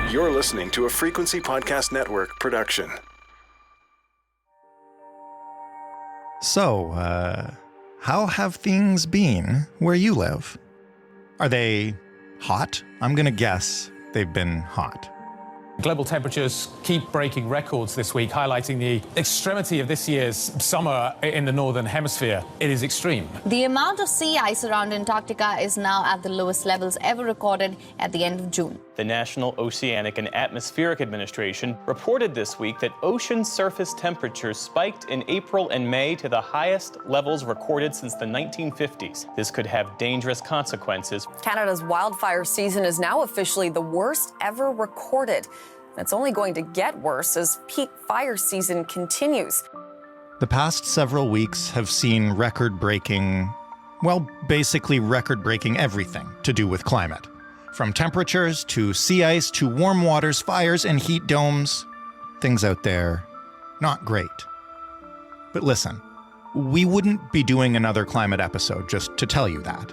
You're listening to a Frequency Podcast Network production. So, how have things been where you live? Are they hot? I'm gonna guess they've been hot. Global temperatures keep breaking records this week, highlighting the extremity of this year's summer in the northern hemisphere. It is extreme. The amount of sea ice around Antarctica is now at the lowest levels ever recorded at the end of June. The National Oceanic and Atmospheric Administration reported this week that ocean surface temperatures spiked in April and May to the highest levels recorded since the 1950s. This could have dangerous consequences. Canada's wildfire season is now officially the worst ever recorded. It's only going to get worse as peak fire season continues. The past several weeks have seen record-breaking, basically record-breaking everything to do with climate. From temperatures to sea ice to warm waters, fires, and heat domes. Things out there, not great. But listen, we wouldn't be doing another climate episode just to tell you that.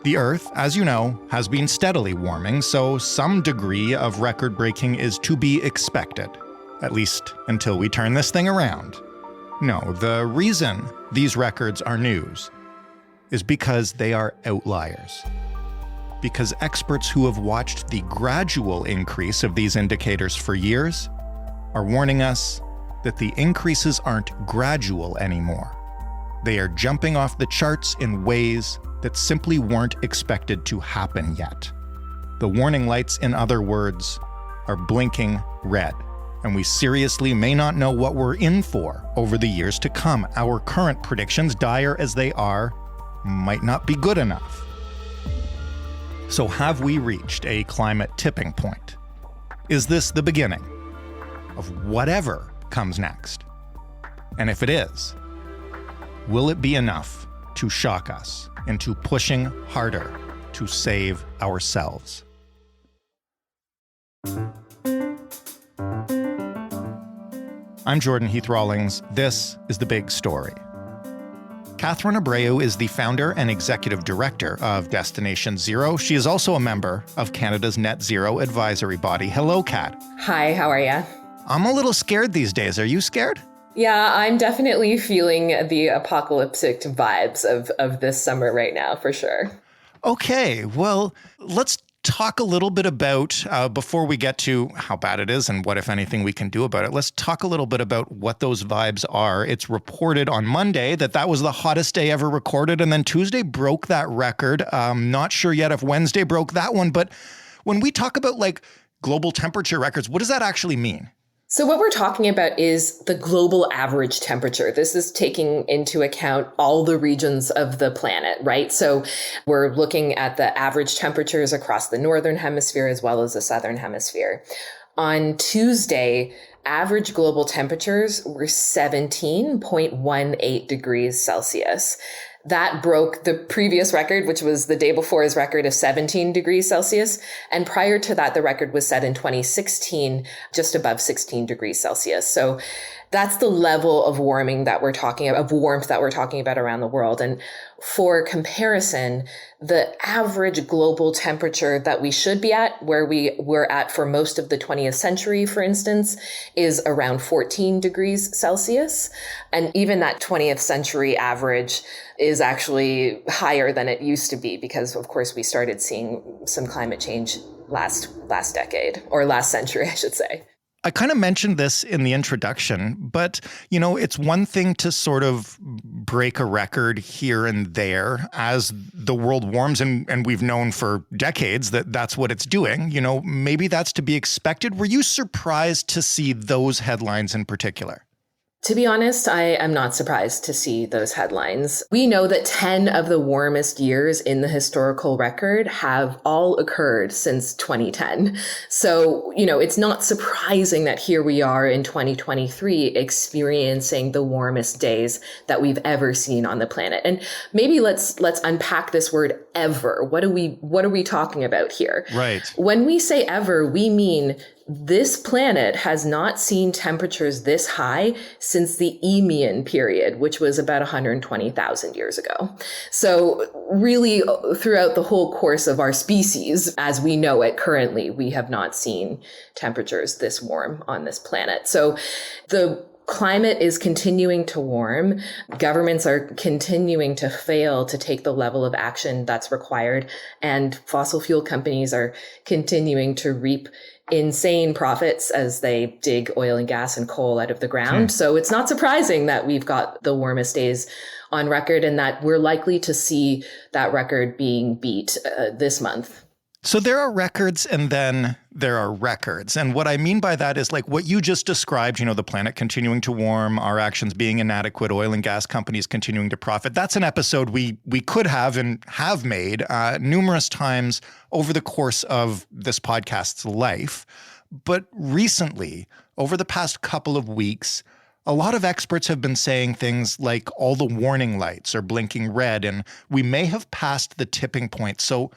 The Earth, as you know, has been steadily warming, so some degree of record-breaking is to be expected. At least until we turn this thing around. No, the reason these records are news is because they are outliers. Because experts who have watched the gradual increase of these indicators for years are warning us that the increases aren't gradual anymore. They are jumping off the charts in ways that simply weren't expected to happen yet. The warning lights, in other words, are blinking red, and we seriously may not know what we're in for over the years to come. Our current predictions, dire as they are, might not be good enough. So have we reached a climate tipping point? Is this the beginning of whatever comes next? And if it is, will it be enough to shock us into pushing harder to save ourselves? I'm Jordan Heath Rawlings. This is The Big Story. Catherine Abreu is the founder and executive director of Destination Zero. She is also a member of Canada's Net Zero Advisory Body. Hello, Kat. Hi, how are you? I'm a little scared these days. Are you scared? Yeah, I'm definitely feeling the apocalyptic vibes of this summer right now, for sure. Okay, well, let's talk a little bit about, before we get to how bad it is and what, if anything, we can do about it, let's talk a little bit about what those vibes are. It's reported on Monday that was the hottest day ever recorded, and then Tuesday broke that record. Not sure yet if Wednesday broke that one, but when we talk about global temperature records, what does that actually mean? So what we're talking about is the global average temperature. This is taking into account all the regions of the planet, right? So we're looking at the average temperatures across the northern hemisphere as well as the southern hemisphere. On Tuesday, average global temperatures were 17.18 degrees Celsius. That broke the previous record, which was the day before's record of 17 degrees Celsius. And prior to that, the record was set in 2016, just above 16 degrees Celsius. So that's the level of warming that we're talking about, of warmth that we're talking about around the world. And for comparison, the average global temperature that we should be at, where we were at for most of the 20th century, for instance, is around 14 degrees Celsius. And even that 20th century average is actually higher than it used to be because, of course, we started seeing some climate change last decade, or last century, I should say. I kind of mentioned this in the introduction, but, it's one thing to sort of break a record here and there as the world warms, and we've known for decades that that's what it's doing. Maybe that's to be expected. Were you surprised to see those headlines in particular? To be honest, I am not surprised to see those headlines. We know that 10 of the warmest years in the historical record have all occurred since 2010. So, it's not surprising that here we are in 2023 experiencing the warmest days that we've ever seen on the planet. And maybe let's unpack this word ever. What are we talking about here? Right. When we say ever, we mean this planet has not seen temperatures this high since the Eemian period, which was about 120,000 years ago. So really, throughout the whole course of our species, as we know it currently, we have not seen temperatures this warm on this planet. So the climate is continuing to warm. Governments are continuing to fail to take the level of action that's required. And fossil fuel companies are continuing to reap insane profits as they dig oil and gas and coal out of the ground. So it's not surprising that we've got the warmest days on record and that we're likely to see that record being beat this month. So there are records and then there are records. And what I mean by that is like what you just described, the planet continuing to warm, our actions being inadequate, oil and gas companies continuing to profit. That's an episode we could have and have made numerous times over the course of this podcast's life. But recently, over the past couple of weeks, a lot of experts have been saying things like all the warning lights are blinking red and we may have passed the tipping point. So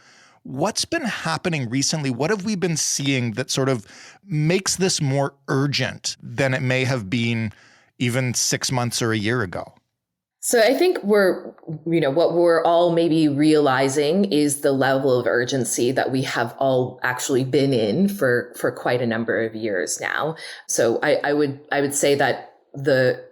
what's been happening recently? What have we been seeing that sort of makes this more urgent than it may have been even 6 months or a year ago? So I think what we're all maybe realizing is the level of urgency that we have all actually been in for quite a number of years now. So I would say that the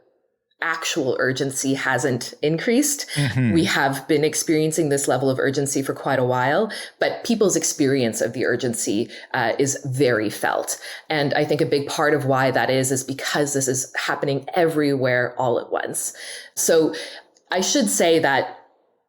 actual urgency hasn't increased. Mm-hmm. We have been experiencing this level of urgency for quite a while, but people's experience of the urgency is very felt. And I think a big part of why that is because this is happening everywhere all at once. So I should say that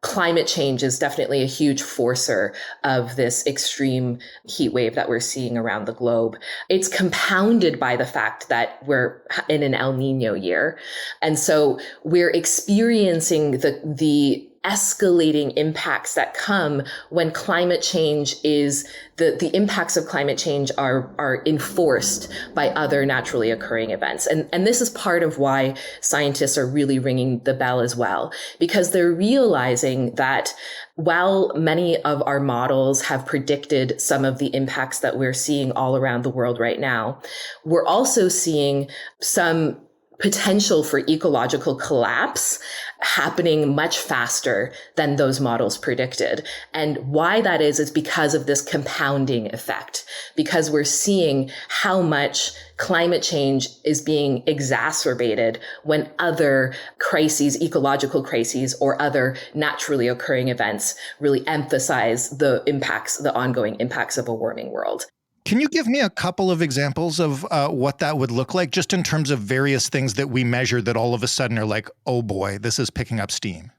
climate change is definitely a huge forcer of this extreme heat wave that we're seeing around the globe. It's compounded by the fact that we're in an El Nino year. And so we're experiencing the escalating impacts that come when climate change is the impacts of climate change are enforced by other naturally occurring events. And this is part of why scientists are really ringing the bell as well, because they're realizing that while many of our models have predicted some of the impacts that we're seeing all around the world right now, we're also seeing some potential for ecological collapse happening much faster than those models predicted. And why that is because of this compounding effect, because we're seeing how much climate change is being exacerbated when other crises, ecological crises, or other naturally occurring events really emphasize the impacts, the ongoing impacts of a warming world. Can you give me a couple of examples of what that would look like, just in terms of various things that we measure that all of a sudden are like, oh boy, this is picking up steam?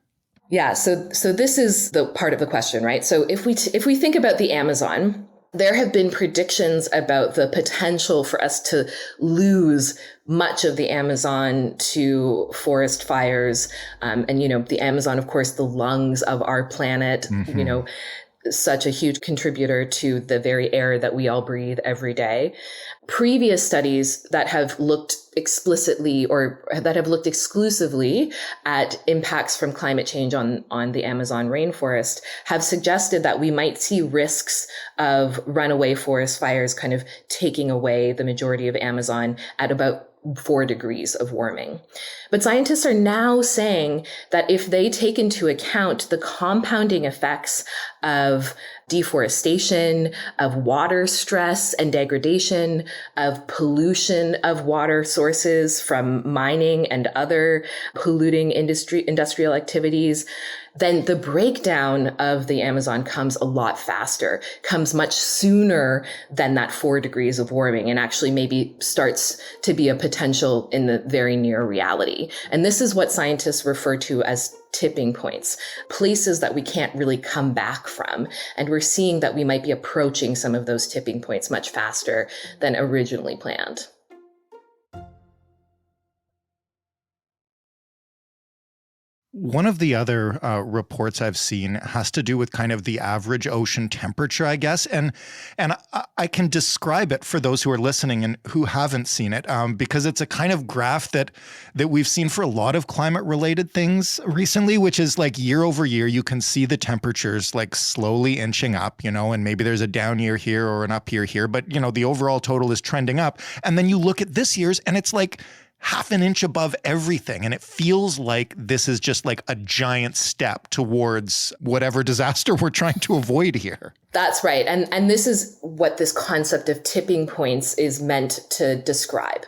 Yeah, so this is the part of the question, right? So if we think about the Amazon, there have been predictions about the potential for us to lose much of the Amazon to forest fires. And, the Amazon, of course, the lungs of our planet, mm-hmm. Such a huge contributor to the very air that we all breathe every day. Previous studies that have looked explicitly or that have looked exclusively at impacts from climate change on the Amazon rainforest have suggested that we might see risks of runaway forest fires kind of taking away the majority of Amazon at about 4 degrees of warming. But scientists are now saying that if they take into account the compounding effects of deforestation, of water stress and degradation, of pollution of water sources from mining and other polluting industrial activities, then the breakdown of the Amazon comes a lot faster, comes much sooner than that 4 degrees of warming, and actually maybe starts to be a potential in the very near reality. And this is what scientists refer to as tipping points, places that we can't really come back from. And we're seeing that we might be approaching some of those tipping points much faster than originally planned. One of the other reports I've seen has to do with kind of the average ocean temperature, I guess. And I can describe it for those who are listening and who haven't seen it, because it's a kind of graph that we've seen for a lot of climate related things recently, which is like year over year, you can see the temperatures like slowly inching up, and maybe there's a down year here or an up year here, but the overall total is trending up. And then you look at this year's and it's like half an inch above everything. And it feels like this is just like a giant step towards whatever disaster we're trying to avoid here. That's right. And this is what this concept of tipping points is meant to describe.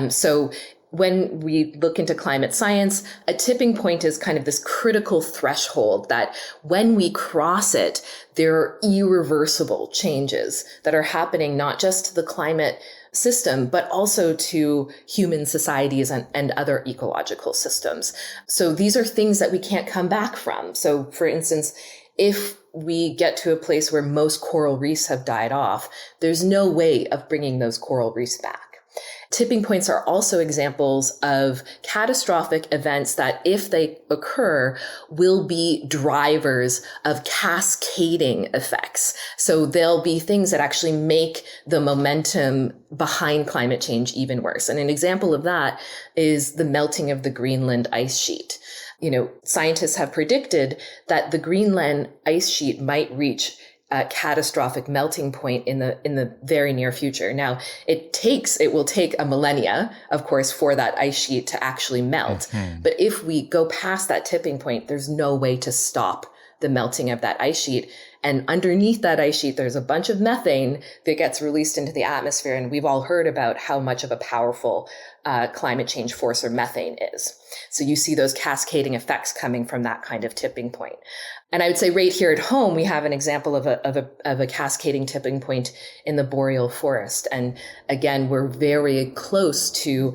So when we look into climate science, a tipping point is kind of this critical threshold that when we cross it, there are irreversible changes that are happening, not just to the climate system, but also to human societies and other ecological systems. So these are things that we can't come back from. So for instance, if we get to a place where most coral reefs have died off, there's no way of bringing those coral reefs back. Tipping points are also examples of catastrophic events that, if they occur, will be drivers of cascading effects. So they'll be things that actually make the momentum behind climate change even worse. And an example of that is the melting of the Greenland ice sheet. Scientists have predicted that the Greenland ice sheet might reach a catastrophic melting point in the very near future. Now, it will take a millennia, of course, for that ice sheet to actually melt. Mm-hmm. But if we go past that tipping point, there's no way to stop the melting of that ice sheet. And underneath that ice sheet, there's a bunch of methane that gets released into the atmosphere. And we've all heard about how much of a powerful climate change forcer methane is. So you see those cascading effects coming from that kind of tipping point. And I would say right here at home, we have an example of a cascading tipping point in the boreal forest. And again, we're very close to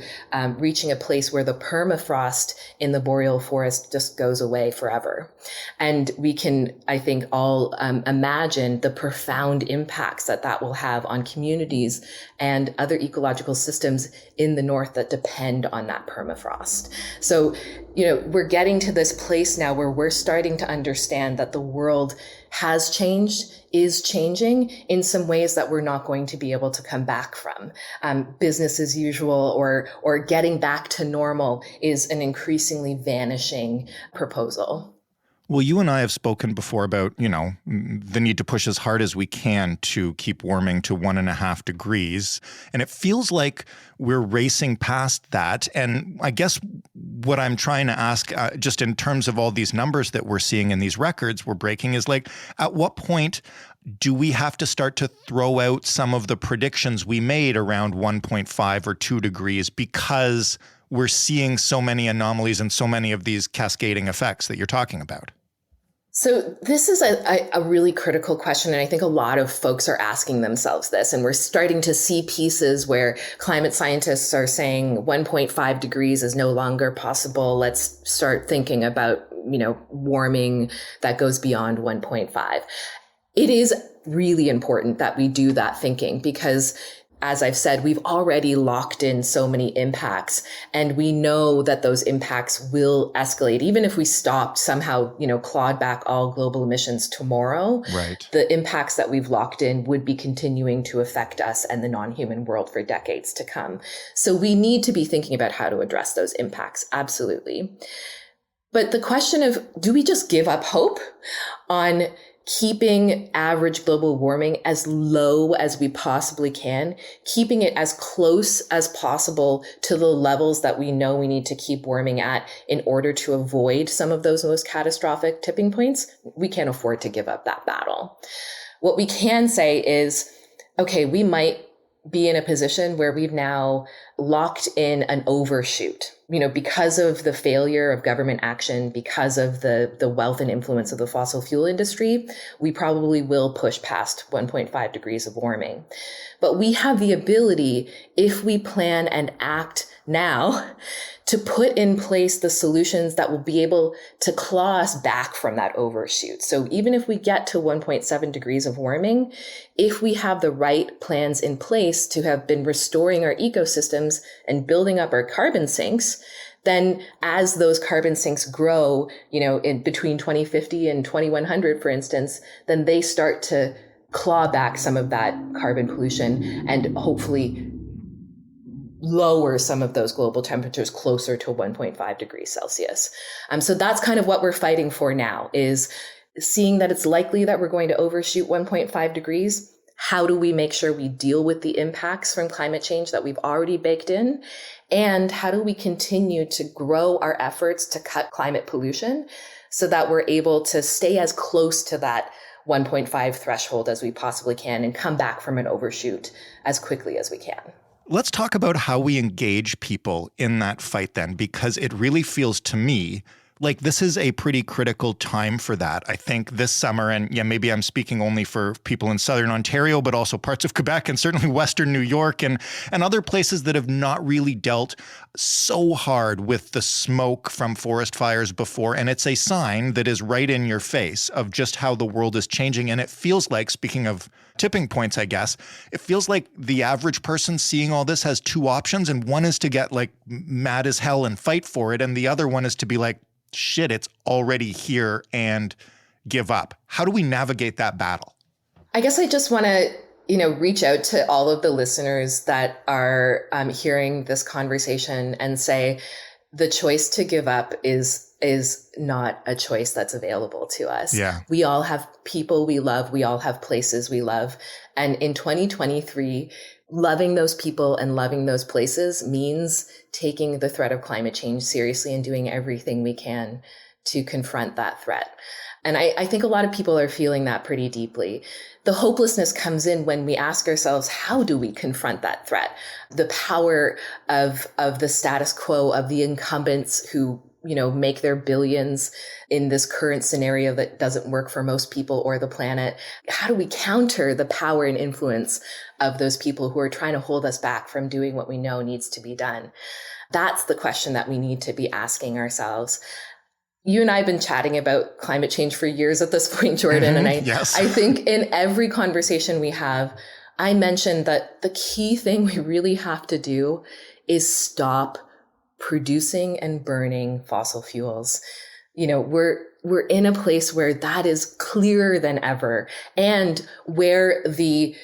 reaching a place where the permafrost in the boreal forest just goes away forever. And we can, I think, all imagine the profound impacts that will have on communities and other ecological systems in the north that depend on that permafrost. So, we're getting to this place now where we're starting to understand that the world has changed, is changing in some ways that we're not going to be able to come back from. Business as usual or getting back to normal is an increasingly vanishing proposal. Well, you and I have spoken before about, the need to push as hard as we can to keep warming to 1.5 degrees. And it feels like we're racing past that. And I guess what I'm trying to ask, just in terms of all these numbers that we're seeing in these records we're breaking, is like, at what point do we have to start to throw out some of the predictions we made around 1.5 or 2 degrees because we're seeing so many anomalies and so many of these cascading effects that you're talking about? So this is a really critical question. And I think a lot of folks are asking themselves this. And we're starting to see pieces where climate scientists are saying 1.5 degrees is no longer possible. Let's start thinking about, warming that goes beyond 1.5. It is really important that we do that thinking because, as I've said, we've already locked in so many impacts, and we know that those impacts will escalate. Even if we stopped somehow, clawed back all global emissions tomorrow, right, the impacts that we've locked in would be continuing to affect us and the non-human world for decades to come. So we need to be thinking about how to address those impacts. Absolutely. But the question of, do we just give up hope on keeping average global warming as low as we possibly can, keeping it as close as possible to the levels that we know we need to keep warming at in order to avoid some of those most catastrophic tipping points? We can't afford to give up that battle. What we can say is, okay, we might be in a position where we've now locked in an overshoot, because of the failure of government action, because of the wealth and influence of the fossil fuel industry, we probably will push past 1.5 degrees of warming. But we have the ability, if we plan and act now, to put in place the solutions that will be able to claw us back from that overshoot. So even if we get to 1.7 degrees of warming, if we have the right plans in place to have been restoring our ecosystems and building up our carbon sinks, then as those carbon sinks grow, in between 2050 and 2100, for instance, then they start to claw back some of that carbon pollution and hopefully lower some of those global temperatures closer to 1.5 degrees Celsius. So that's kind of what we're fighting for now, is seeing that it's likely that we're going to overshoot 1.5 degrees. How do we make sure we deal with the impacts from climate change that we've already baked in? And how do we continue to grow our efforts to cut climate pollution so that we're able to stay as close to that 1.5 threshold as we possibly can and come back from an overshoot as quickly as we can? Let's talk about how we engage people in that fight then, because it really feels to me like this is a pretty critical time for that. I think this summer, and maybe I'm speaking only for people in Southern Ontario, but also parts of Quebec and certainly Western New York and other places that have not really dealt so hard with the smoke from forest fires before. And it's a sign that is right in your face of just how the world is changing. And it feels like, speaking of tipping points, I guess, it feels like the average person seeing all this has two options. And one is to get like mad as hell and fight for it. And the other one is to be like, shit, it's already here, and give up. How do we navigate that battle? I guess I just want to, reach out to all of the listeners that are hearing this conversation and say the choice to give up is not a choice that's available to us. Yeah. We all have people we love. We all have places we love. And in 2023, loving those people and loving those places means taking the threat of climate change seriously and doing everything we can to confront that threat. And I think a lot of people are feeling that pretty deeply. The hopelessness comes in when we ask ourselves, how do we confront that threat? The power of the status quo, of the incumbents who make their billions in this current scenario that doesn't work for most people or the planet. How do we counter the power and influence of those people who are trying to hold us back from doing what we know needs to be done? That's the question that we need to be asking ourselves. You and I have been chatting about climate change for years at this point, Jordan. And I think in every conversation we have, I mentioned that the key thing we really have to do is stop producing and burning fossil fuels. We're in a place where that is clearer than ever, and where the,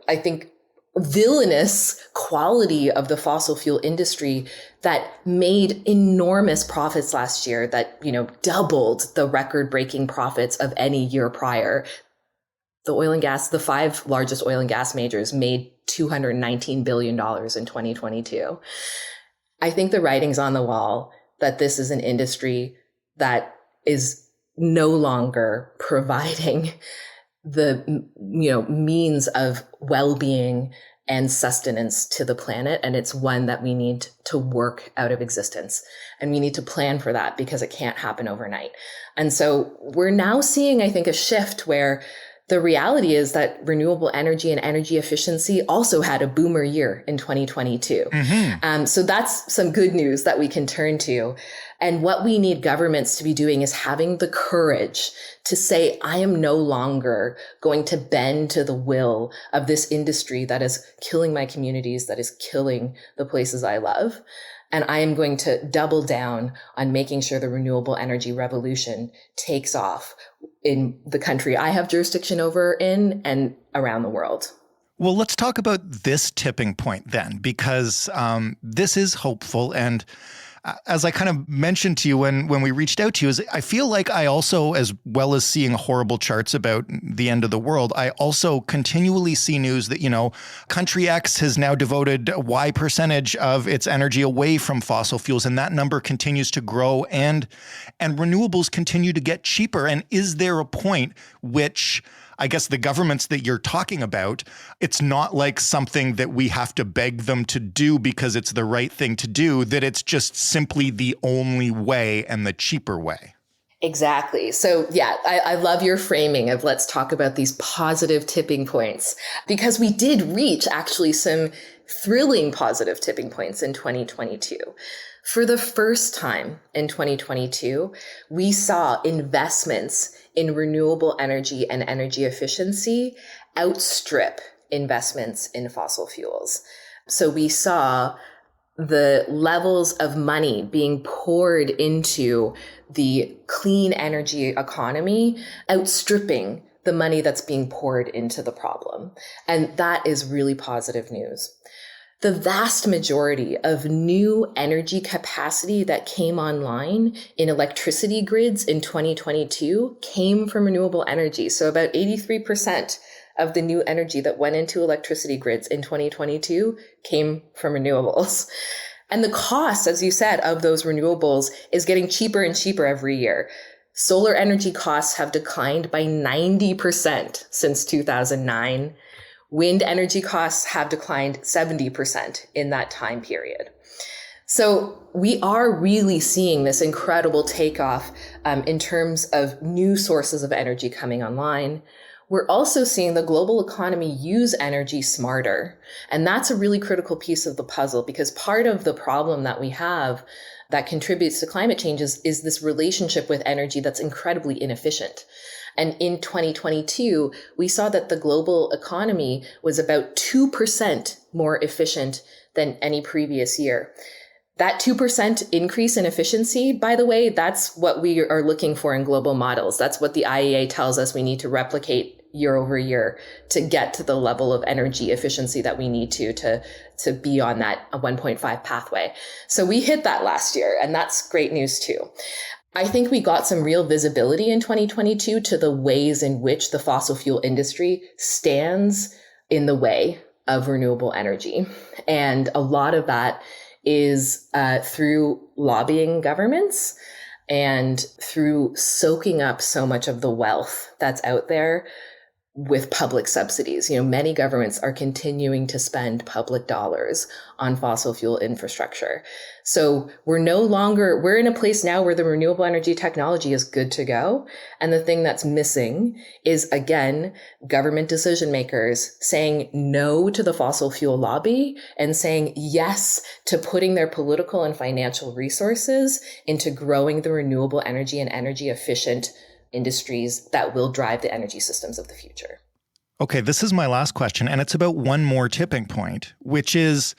I think villainous quality of the fossil fuel industry that made enormous profits last year, that, doubled the record-breaking profits of any year prior. The 5 largest oil and gas majors made $219 billion in 2022. I think the writing's on the wall that this is an industry that is no longer providing the, means of well-being and sustenance to the planet. And it's one that we need to work out of existence. And we need to plan for that because it can't happen overnight. And so we're now seeing, I think, a shift where the reality is that renewable energy and energy efficiency also had a boomer year in 2022. So that's some good news that we can turn to. And what we need governments to be doing is having the courage to say, I am no longer going to bend to the will of this industry that is killing my communities, that is killing the places I love. And I am going to double down on making sure the renewable energy revolution takes off in the country I have jurisdiction over in and around the world. Well, let's talk about this tipping point then, because this is hopeful. And as I kind of mentioned to you when we reached out to you, is I feel like I also, as well as seeing horrible charts about the end of the world, I also continually see news that, country X has now devoted Y percentage of its energy away from fossil fuels, and that number continues to grow, and renewables continue to get cheaper. And is there a point which, I guess, the governments that you're talking about, it's not like something that we have to beg them to do because it's the right thing to do, that it's just simply the only way and the cheaper way? Exactly. So yeah, I love your framing of let's talk about these positive tipping points, because we did reach actually some thrilling positive tipping points in 2022. For the first time in 2022, we saw investments in renewable energy and energy efficiency outstrip investments in fossil fuels. So we saw the levels of money being poured into the clean energy economy outstripping the money that's being poured into the problem. And that is really positive news. The vast majority of new energy capacity that came online in electricity grids in 2022 came from renewable energy. So about 83% of the new energy that went into electricity grids in 2022 came from renewables. And the cost, as you said, of those renewables is getting cheaper and cheaper every year. Solar energy costs have declined by 90% since 2009. Wind energy costs have declined 70% in that time period. So we are really seeing this incredible takeoff in terms of new sources of energy coming online. We're also seeing the global economy use energy smarter. And that's a really critical piece of the puzzle, because part of the problem that we have that contributes to climate change is this relationship with energy that's incredibly inefficient. And in 2022, we saw that the global economy was about 2% more efficient than any previous year. That 2% increase in efficiency, by the way, that's what we are looking for in global models. That's what the IEA tells us we need to replicate year over year to get to the level of energy efficiency that we need to be on that 1.5 pathway. So we hit that last year, and that's great news too. I think we got some real visibility in 2022 to the ways in which the fossil fuel industry stands in the way of renewable energy. And a lot of that is through lobbying governments and through soaking up so much of the wealth that's out there with public subsidies. Many governments are continuing to spend public dollars on fossil fuel infrastructure. So we're in a place now where the renewable energy technology is good to go. And the thing that's missing is, again, government decision makers saying no to the fossil fuel lobby and saying yes to putting their political and financial resources into growing the renewable energy and energy efficient industries that will drive the energy systems of the future. Okay, this is my last question, and it's about one more tipping point, which is,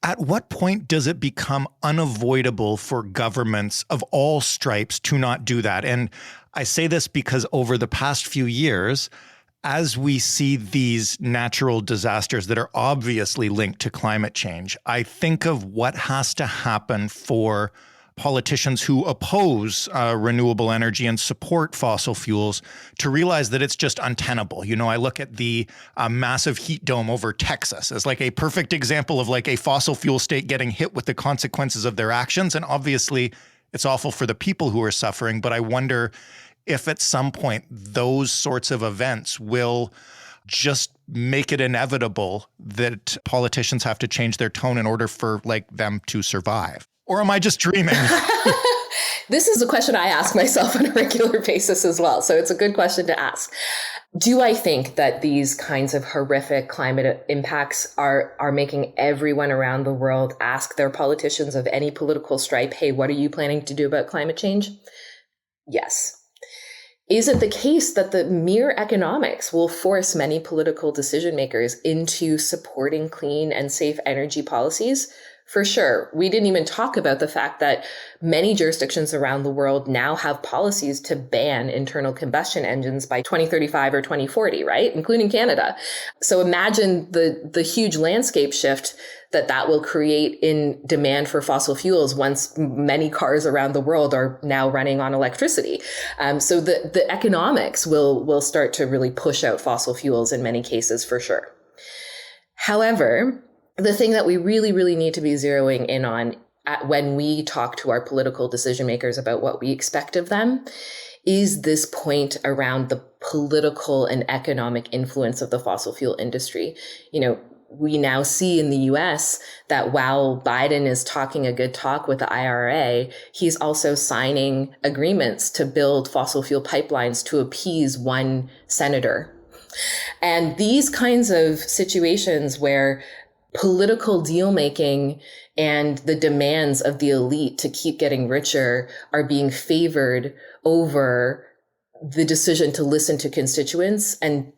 at what point does it become unavoidable for governments of all stripes to not do that? And I say this because over the past few years, as we see these natural disasters that are obviously linked to climate change, I think of what has to happen for politicians who oppose renewable energy and support fossil fuels to realize that it's just untenable. I look at the massive heat dome over Texas as like a perfect example of like a fossil fuel state getting hit with the consequences of their actions. And obviously it's awful for the people who are suffering, but I wonder if at some point those sorts of events will just make it inevitable that politicians have to change their tone in order for like them to survive. Or am I just dreaming? This is a question I ask myself on a regular basis as well. So it's a good question to ask. Do I think that these kinds of horrific climate impacts are making everyone around the world ask their politicians of any political stripe, hey, what are you planning to do about climate change? Yes. Is it the case that the mere economics will force many political decision makers into supporting clean and safe energy policies? For sure. We didn't even talk about the fact that many jurisdictions around the world now have policies to ban internal combustion engines by 2035 or 2040, right? Including Canada. So imagine the huge landscape shift that will create in demand for fossil fuels once many cars around the world are now running on electricity. So the economics will start to really push out fossil fuels in many cases, for sure. However, the thing that we really, really need to be zeroing in on when we talk to our political decision makers about what we expect of them is this point around the political and economic influence of the fossil fuel industry. We now see in the US that while Biden is talking a good talk with the IRA, he's also signing agreements to build fossil fuel pipelines to appease one senator. And these kinds of situations where political deal making and the demands of the elite to keep getting richer are being favored over the decision to listen to constituents and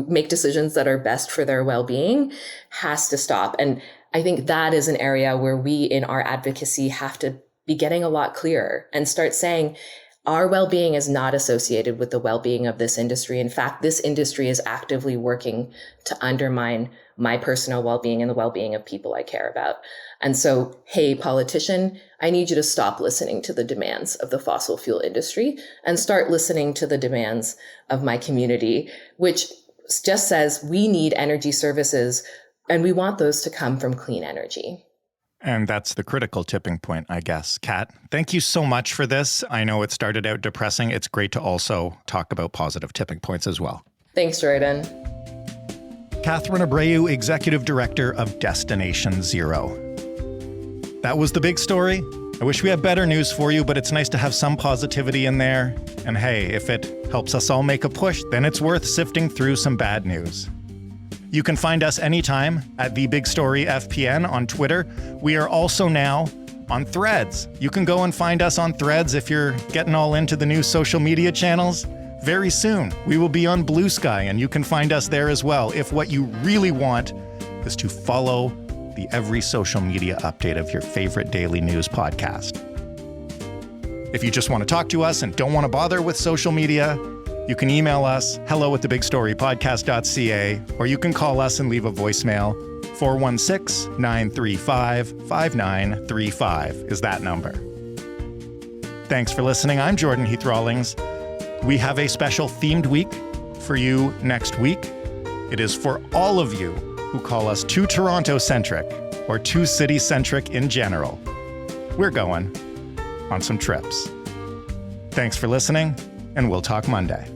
make decisions that are best for their well-being has to stop. And I think that is an area where we in our advocacy have to be getting a lot clearer and start saying, our well-being is not associated with the well-being of this industry. In fact, this industry is actively working to undermine my personal well-being and the well-being of people I care about. And so, hey, politician, I need you to stop listening to the demands of the fossil fuel industry and start listening to the demands of my community, which just says we need energy services and we want those to come from clean energy. And that's the critical tipping point, I guess. Kat, thank you so much for this. I know it started out depressing. It's great to also talk about positive tipping points as well. Thanks, Jordan. Catherine Abreu, Executive Director of Destination Zero. That was the big story. I wish we had better news for you, but it's nice to have some positivity in there. And hey, if it helps us all make a push, then it's worth sifting through some bad news. You can find us anytime at The Big Story FPN on Twitter. We are also now on Threads. You can go and find us on Threads if you're getting all into the new social media channels. Very soon, we will be on Blue Sky, and you can find us there as well if what you really want is to follow the every social media update of your favorite daily news podcast. If you just want to talk to us and don't want to bother with social media, you can email us, hello@thebigstorypodcast.ca, or you can call us and leave a voicemail. 416-935-5935 is that number. Thanks for listening. I'm Jordan Heath Rawlings. We have a special themed week for you next week. It is for all of you who call us too Toronto-centric or too city-centric in general. We're going on some trips. Thanks for listening, and we'll talk Monday.